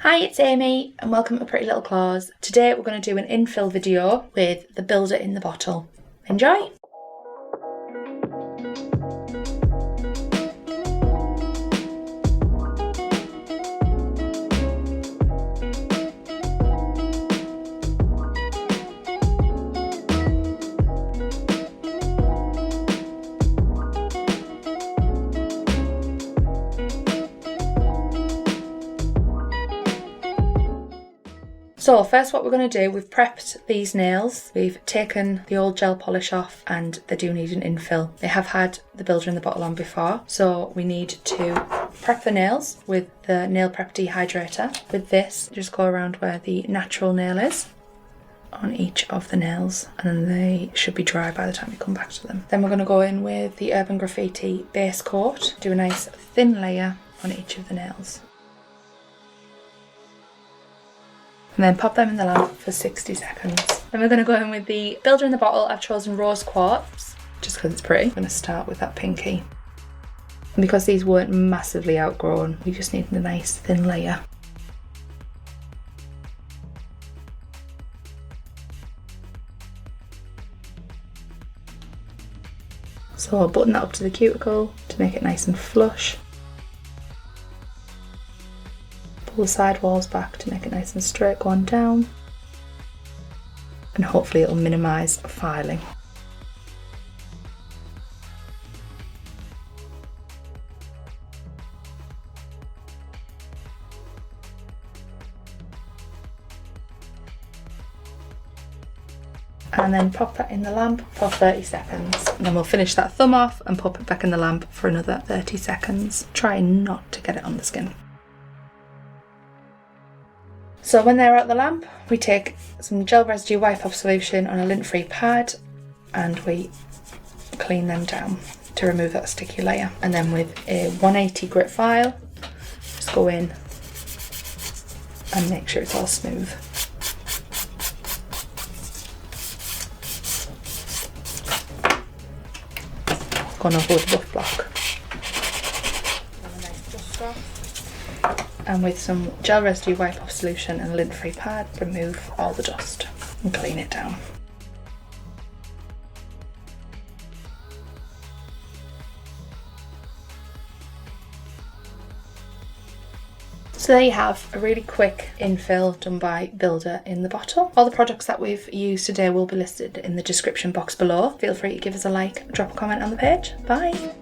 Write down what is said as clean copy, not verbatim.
Hi, it's Amy and welcome to Pretty Little Claws. Today we're going to do an infill video with the builder in the bottle. Enjoy! So first what we're going to do, we've prepped these nails, we've taken the old gel polish off and they do need an infill. They have had the builder in the bottle on before, so we need to prep the nails with the nail prep dehydrator. With this, just go around where the natural nail is on each of the nails and then they should be dry by the time you come back to them. Then we're going to go in with the Urban Graffiti base coat, do a nice thin layer on each of the nails. And then pop them in the lamp for 60 seconds. Then we're going to go in with the builder in the bottle. I've chosen Rose Quartz, just because it's pretty. I'm going to start with that pinky. And because these weren't massively outgrown, we just need a nice thin layer. So I'll button that up to the cuticle to make it nice and flush. Pull the side walls back to make it nice and straight going down, and hopefully it'll minimise filing. And then pop that in the lamp for 30 seconds. And then we'll finish that thumb off and pop it back in the lamp for another 30 seconds. Try not to get it on the skin. So when they're at the lamp, we take some gel residue wipe-off solution on a lint-free pad and we clean them down to remove that sticky layer. And then with a 180 grit file, just go in and make sure it's all smooth. Gone over with the buff block. And with some gel residue wipe-off solution and a lint-free pad, remove all the dust and clean it down. So there you have a really quick infill done by Builder in the bottle. All the products that we've used today will be listed in the description box below. Feel free to give us a like, drop a comment on the page. Bye!